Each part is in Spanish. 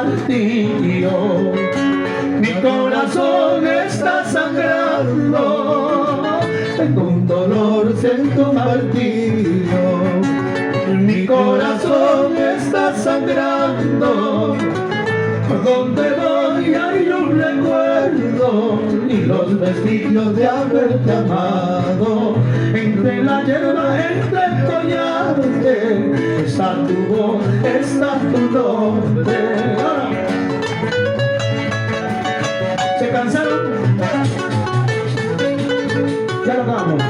martirio. Mi corazón está sangrando, con dolor siento martirio. Mi corazón está sangrando, donde voy hay un recuerdo y los vestigios de haberte amado. Entre la hierba, entre el follaje, está tu voz, está tu nombre. ¿Se cansaron? Ya lo vamos.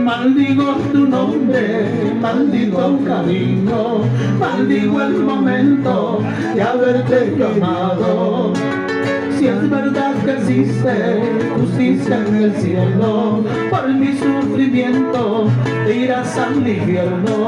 Maldigo tu nombre, maldigo el camino, maldigo el momento de haberte llamado. Si es verdad que existe justicia en el cielo, por mi sufrimiento te irás al infierno.